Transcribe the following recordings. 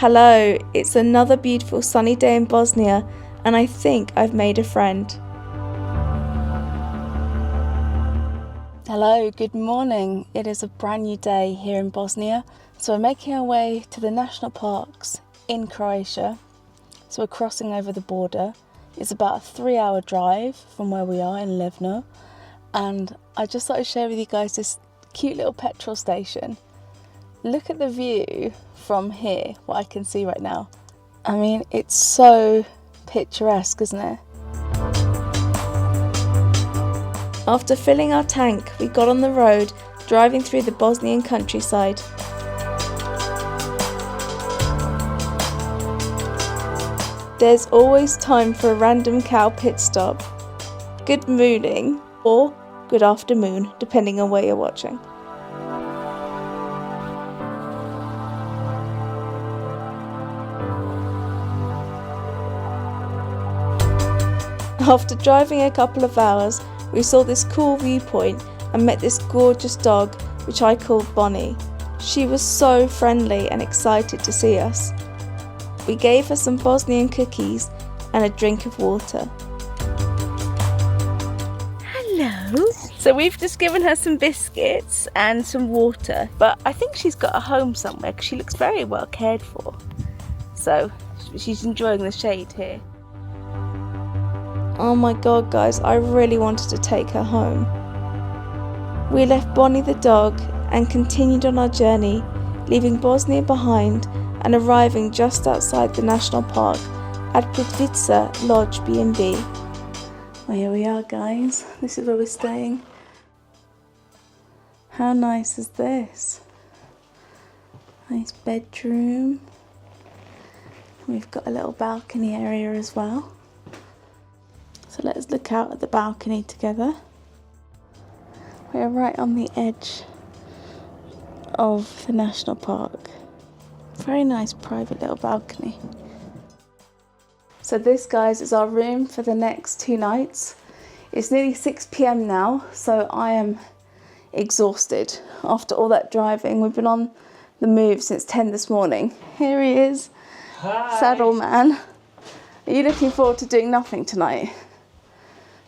Hello, it's another beautiful sunny day in Bosnia, and I think I've made a friend. Hello, good morning. It is a brand new day here in Bosnia. So we're making our way to the national parks in Croatia. So we're crossing over the border. It's about a 3-hour drive from where we are in Livno. And I just thought I'd share with you guys this cute little petrol station. Look at the view from here, what I can see right now. I mean, it's so picturesque, isn't it? After filling our tank, we got on the road, driving through the Bosnian countryside. There's always time for a random cow pit stop. Good morning, or good afternoon, depending on where you're watching. After driving a couple of hours, we saw this cool viewpoint and met this gorgeous dog, which I called Bonnie. She was so friendly and excited to see us. We gave her some Bosnian cookies and a drink of water. Hello. So we've just given her some biscuits and some water, but I think she's got a home somewhere because she looks very well cared for. So she's enjoying the shade here. Oh my god guys, I really wanted to take her home. We left Bonnie the dog and continued on our journey, leaving Bosnia behind and arriving just outside the national park at Plitvice Lodge B&B. Well, here we are guys, this is where we're staying. How nice is this? Nice bedroom. We've got a little balcony area as well. So let's look out at the balcony together. We're right on the edge of the national park. Very nice private little balcony. So this, guys, is our room for the next 2 nights. It's nearly 6 p.m. now, so I am exhausted after all that driving. We've been on the move since 10 this morning. Here he is. Hi. Saddle man. Are you looking forward to doing nothing tonight?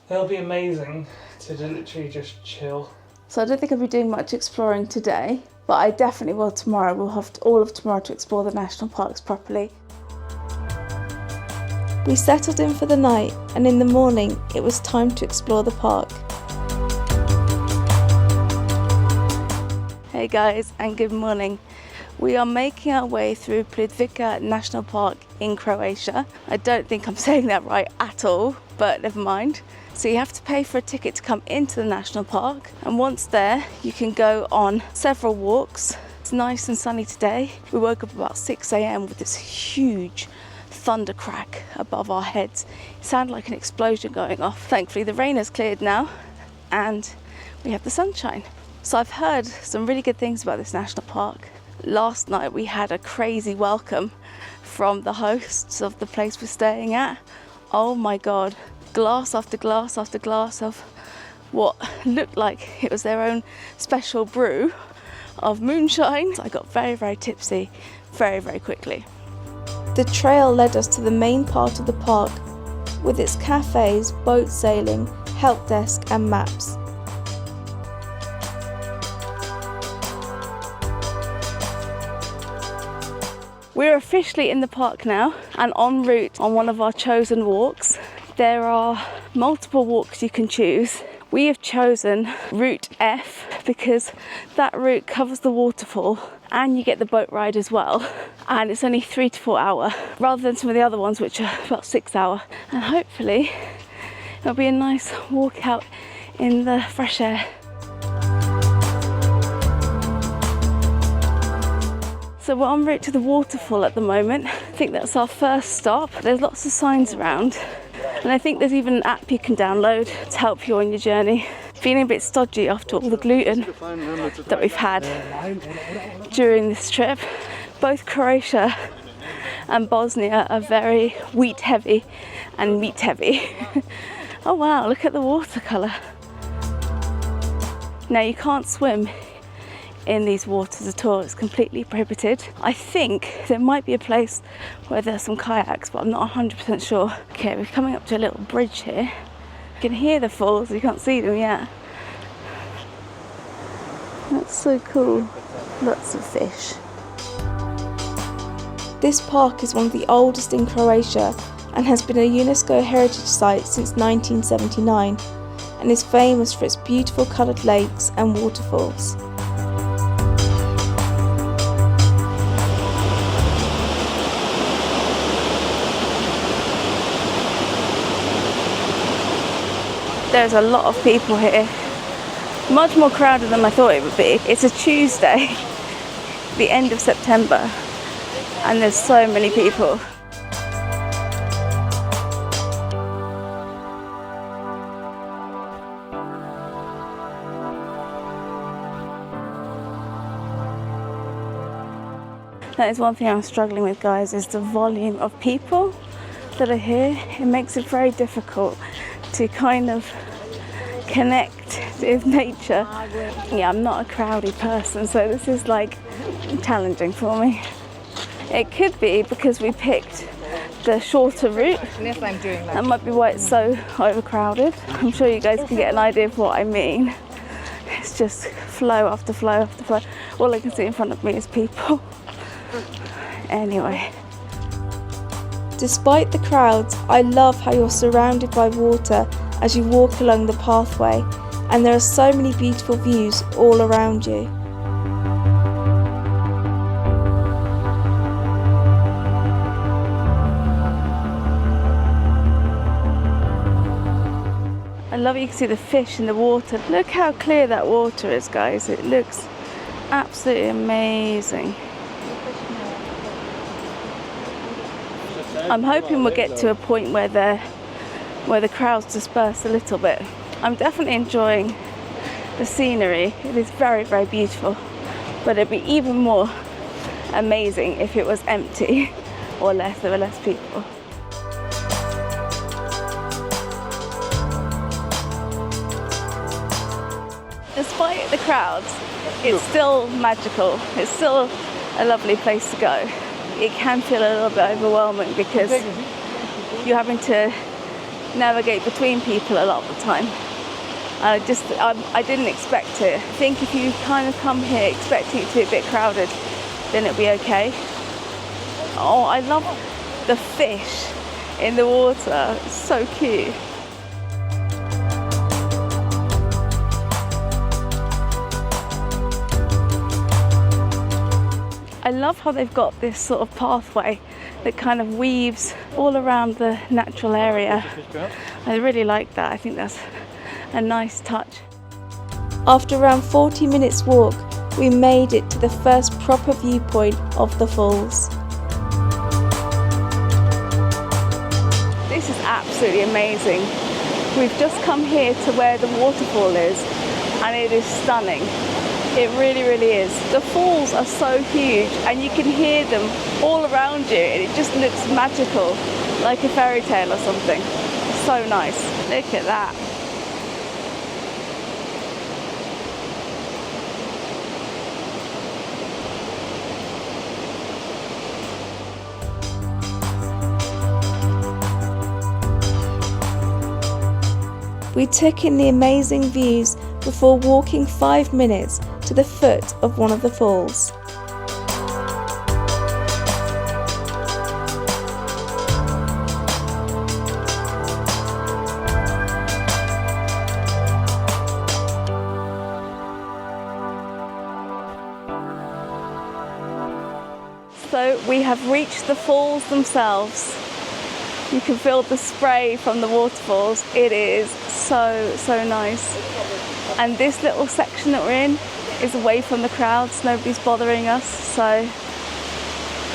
It'll be amazing to literally just chill. So I don't think I'll be doing much exploring today, but I definitely will tomorrow. We'll have all of tomorrow to explore the national parks properly. We settled in for the night, and in the morning it was time to explore the park. Hey guys, and good morning. We are making our way through Plitvice National Park in Croatia. I don't think I'm saying that right at all, but never mind. So you have to pay for a ticket to come into the national park, and once there you can go on several walks. It's nice and sunny today. We woke up about 6 a.m. with this huge thunder crack above our heads. It sounded like an explosion going off. Thankfully the rain has cleared now and we have the sunshine. So I've heard some really good things about this national park. Last night we had a crazy welcome from the hosts of the place we're staying at. Oh my god. Glass after glass after glass of what looked like it was their own special brew of moonshine. I got very, very tipsy very, very quickly. The trail led us to the main part of the park with its cafes, boat sailing, help desk and maps. We're officially in the park now and en route on one of our chosen walks. There are multiple walks you can choose. We have chosen route F because that route covers the waterfall and you get the boat ride as well. And it's only 3 to 4 hours rather than some of the other ones which are about 6 hours. And hopefully it'll be a nice walk out in the fresh air. So we're en route to the waterfall at the moment. I think that's our first stop. There's lots of signs around. And I think there's even an app you can download to help you on your journey. Feeling a bit stodgy after all the gluten that we've had during this trip. Both Croatia and Bosnia are very wheat heavy and meat heavy. Oh wow, look at the watercolour. Now you can't swim in these waters at all. It's completely prohibited. I think there might be a place where there's some kayaks, but I'm not 100% sure. Okay, we're coming up to a little bridge here. You can hear the falls, you can't see them yet. That's so cool. Lots of fish. This park is one of the oldest in Croatia and has been a UNESCO heritage site since 1979 and is famous for its beautiful coloured lakes and waterfalls. There's a lot of people here. Much more crowded than I thought it would be. It's a Tuesday, the end of September, and there's so many people. That is one thing I'm struggling with, guys, is the volume of people that are here. It makes it very difficult to kind of connect with nature. Yeah, I'm not a crowdy person, so this is like challenging for me. It could be because we picked the shorter route. Yes, I'm doing that. That might be why it's so overcrowded. I'm sure you guys can get an idea of what I mean. It's just flow after flow after flow. All I can see in front of me is people. Anyway. Despite the crowds, I love how you're surrounded by water as you walk along the pathway, and there are so many beautiful views all around you. I love you can see the fish in the water. Look how clear that water is, guys. It looks absolutely amazing. I'm hoping we'll get to a point where the crowds disperse a little bit. I'm definitely enjoying the scenery. It is very, very beautiful, but it'd be even more amazing if it was empty or there were less people. Despite the crowds, it's still magical. It's still a lovely place to go. It can feel a little bit overwhelming because you're having to navigate between people a lot of the time. I didn't expect it. I think if you kind of come here expecting it to be a bit crowded, then it'll be okay. Oh, I love the fish in the water. It's so cute. I love how they've got this sort of pathway that kind of weaves all around the natural area. I really like that. I think that's a nice touch. After around 40 minutes walk, we made it to the first proper viewpoint of the falls. This is absolutely amazing. We've just come here to where the waterfall is, and it is stunning. It really, really is. The falls are so huge and you can hear them all around you, and it just looks magical, like a fairy tale or something. So nice. Look at that. We took in the amazing views before walking 5 minutes to the foot of one of the falls. So we have reached the falls themselves. You can feel the spray from the waterfalls. It is so, so nice. And this little section that we're in is away from the crowds. Nobody's bothering us. So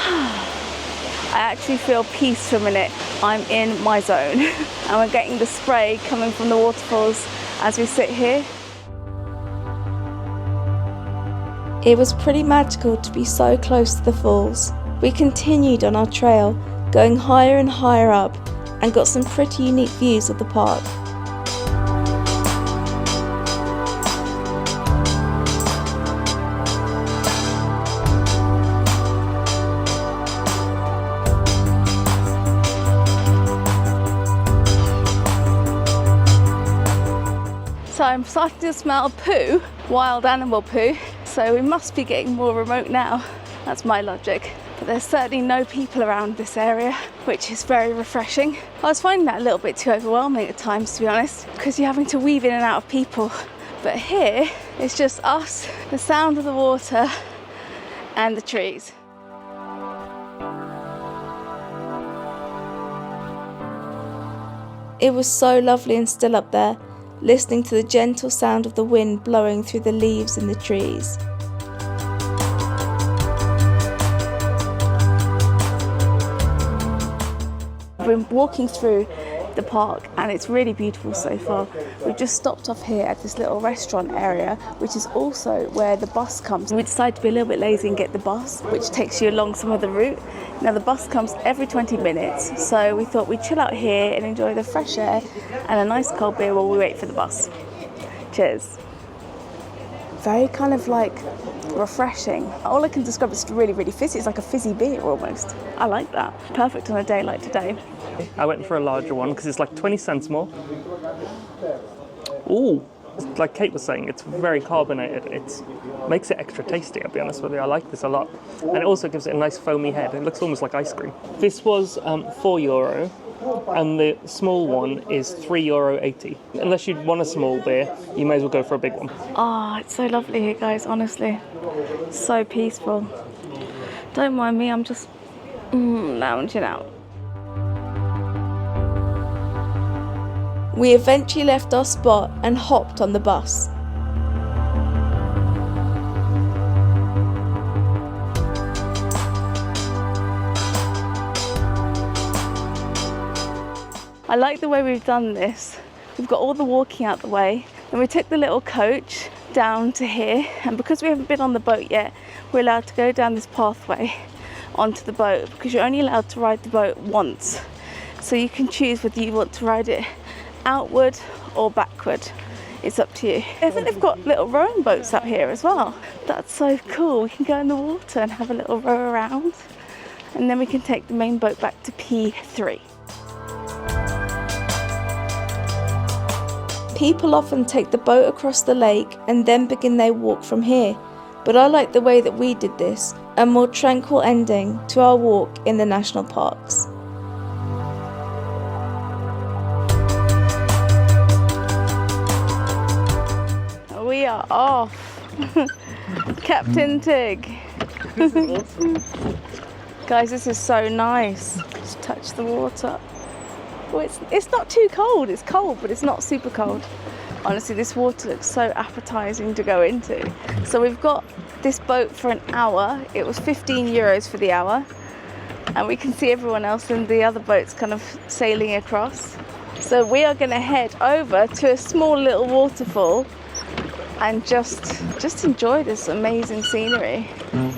I actually feel peace for a minute. I'm in my zone. And we're getting the spray coming from the waterfalls as we sit here. It was pretty magical to be so close to the falls. We continued on our trail, going higher and higher up, and got some pretty unique views of the park. I'm starting to smell poo, wild animal poo, so we must be getting more remote now. That's my logic. But there's certainly no people around this area, which is very refreshing. I was finding that a little bit too overwhelming at times, to be honest, because you're having to weave in and out of people. But here, it's just us, the sound of the water, and the trees. It was so lovely and still up there, listening to the gentle sound of the wind blowing through the leaves in the trees. We've been walking through the park and it's really beautiful so far. We've just stopped off here at this little restaurant area, which is also where the bus comes. We decided to be a little bit lazy and get the bus, which takes you along some of the route. Now the bus comes every 20 minutes, so we thought we'd chill out here and enjoy the fresh air and a nice cold beer while we wait for the bus. Cheers. Very kind of like refreshing. All I can describe is really, really fizzy. It's like a fizzy beer almost. I like that. Perfect on a day like today. I went for a larger one because it's like 20 cents more. Ooh, like Kate was saying, it's very carbonated. It makes it extra tasty, I'll be honest with you. I like this a lot. And it also gives it a nice foamy head. It looks almost like ice cream. This was €4, and the small one is €3.80. Unless you want a small beer, you may as well go for a big one. Oh, it's so lovely here, guys, honestly. So peaceful. Don't mind me, I'm just lounging out. We eventually left our spot and hopped on the bus. I like the way we've done this. We've got all the walking out the way, then we took the little coach down to here, and because we haven't been on the boat yet, we're allowed to go down this pathway onto the boat because you're only allowed to ride the boat once. So you can choose whether you want to ride it outward or backward. It's up to you. I think they've got little rowing boats up here as well. That's so cool. We can go in the water and have a little row around, and then we can take the main boat back to P3. People often take the boat across the lake and then begin their walk from here, but I like the way that we did this, a more tranquil ending to our walk in the national parks. We are off. Captain Tig. This is awesome. Guys, this is so nice. Just touch the water. Well, it's not too cold. It's cold, but it's not super cold. Honestly, this water looks so appetizing to go into. So we've got this boat for an hour. It was €15 for the hour. And we can see everyone else in the other boats kind of sailing across. So we are going to head over to a small little waterfall and just enjoy this amazing scenery.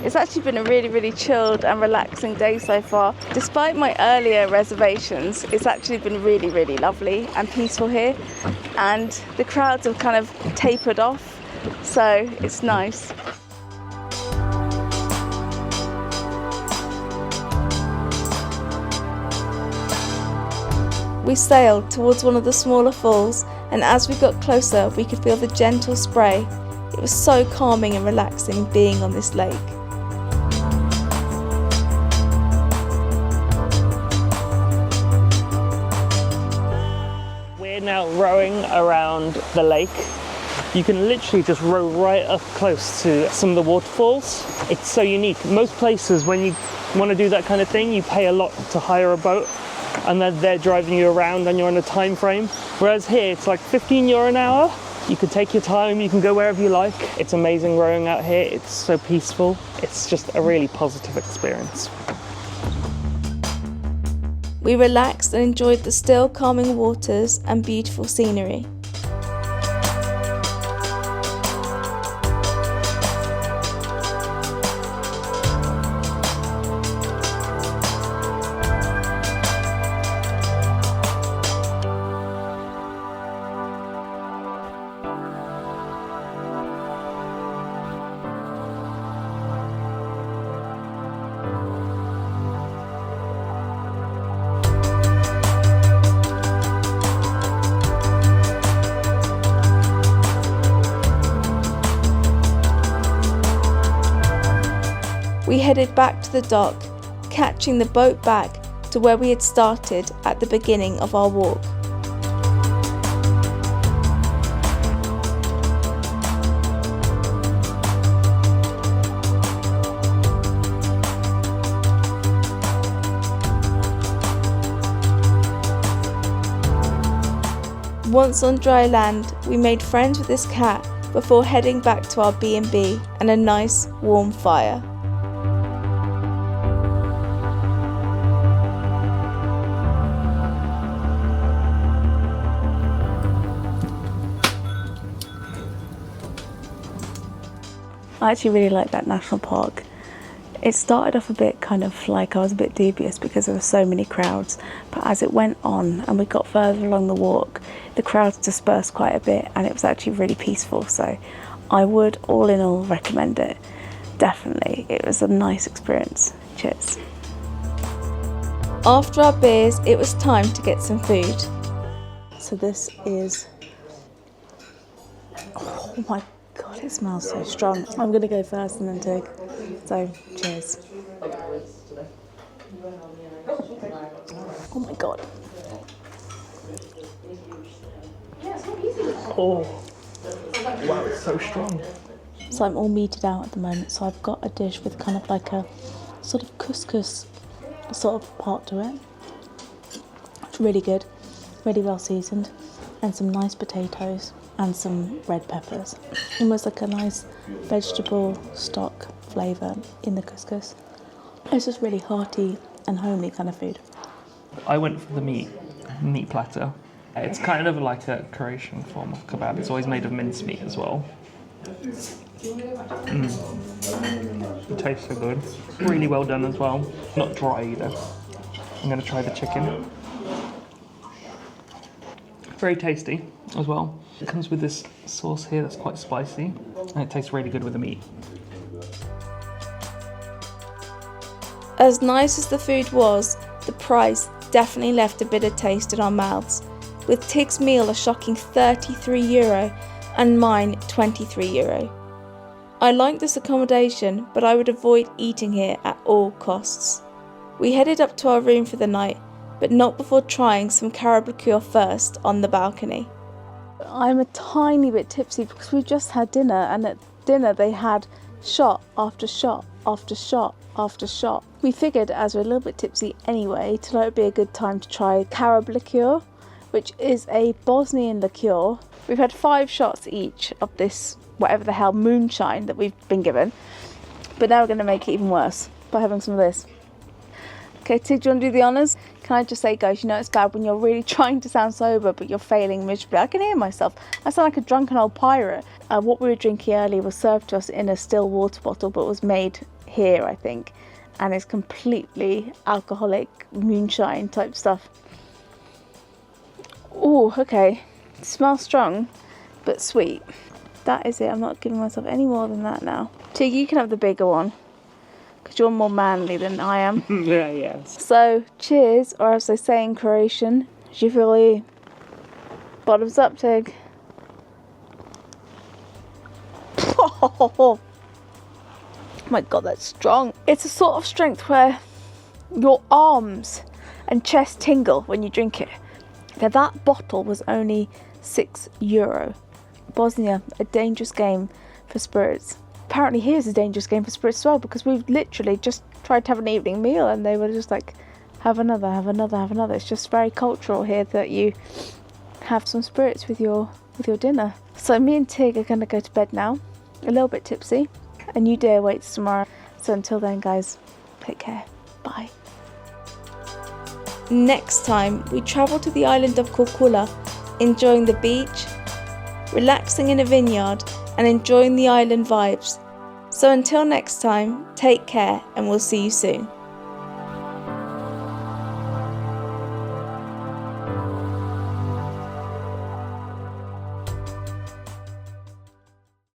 It's actually been a really, really chilled and relaxing day so far. Despite my earlier reservations, it's actually been really, really lovely and peaceful here. And the crowds have kind of tapered off, so it's nice. We sailed towards one of the smaller falls, and as we got closer we could feel the gentle spray. It was so calming and relaxing being on this lake. We're now rowing around the lake. You can literally just row right up close to some of the waterfalls. It's so unique. Most places, when you want to do that kind of thing, you pay a lot to hire a boat, and then they're driving you around and you're on a time frame. Whereas here, it's like €15 an hour. You can take your time, you can go wherever you like. It's amazing rowing out here. It's so peaceful. It's just a really positive experience. We relaxed and enjoyed the still, calming waters and beautiful scenery. headed back to the dock, catching the boat back to where we had started at the beginning of our walk. Once on dry land, we made friends with this cat before heading back to our B&B and a nice warm fire. I actually really like that national park. It started off a bit kind of like I was a bit dubious because there were so many crowds, but as it went on and we got further along the walk, the crowds dispersed quite a bit and it was actually really peaceful, so I would all in all recommend it. Definitely, it was a nice experience. Cheers. After our beers, it was time to get some food. So this is, oh my god, it smells so strong. I'm gonna go first and then take. So, cheers. Oh my god. Oh, wow, it's so strong. So I'm all meated out at the moment. So I've got a dish with kind of like a sort of couscous sort of part to it. It's really good, really well seasoned, and some nice potatoes and some red peppers. Almost like a nice vegetable stock flavour in the couscous. It's just really hearty and homely kind of food. I went for the meat platter. It's kind of like a Croatian form of kebab. It's always made of mincemeat as well. It tastes so good. Really well done as well. Not dry either. I'm going to try the chicken. Very tasty as well. It comes with this sauce here that's quite spicy, and it tastes really good with the meat. As nice as the food was, the price definitely left a bitter taste in our mouths, with Tig's meal a shocking €33 and mine €23. I like this accommodation, but I would avoid eating here at all costs. We headed up to our room for the night, but not before trying some carrot liqueur first on the balcony. I'm a tiny bit tipsy because we just had dinner, and at dinner they had shot after shot after shot after shot. We figured, as we're a little bit tipsy anyway, tonight would be a good time to try carrot liqueur, which is a Bosnian liqueur. We've had 5 shots each of this whatever the hell moonshine that we've been given, but now we're going to make it even worse by having some of this. Okay, Tig, do you want to do the honours? Can I just say, guys, you know it's bad when you're really trying to sound sober but you're failing miserably. I can hear myself. I sound like a drunken old pirate. What we were drinking earlier was served to us in a still water bottle, but was made here, I think, and it's completely alcoholic moonshine type stuff. Oh, okay. It smells strong, but sweet. That is it. I'm not giving myself any more than that now. Tig, you can have the bigger one, because you're more manly than I am. Yeah, yes. So, cheers, or as they say in Croatian, živjeli. Bottoms up, Tig. Oh my god, that's strong. It's a sort of strength where your arms and chest tingle when you drink it. Now, that bottle was only €6. Bosnia, a dangerous game for spirits. Apparently here's a dangerous game for spirits as well, because we've literally just tried to have an evening meal and they were just like, have another, have another, have another. It's just very cultural here that you have some spirits with your dinner. So me and Tig are going to go to bed now, a little bit tipsy. A new day awaits tomorrow. So until then, guys, take care. Bye. Next time, we travel to the island of Korčula, enjoying the beach, relaxing in a vineyard, and enjoying the island vibes. So until next time, take care and we'll see you soon.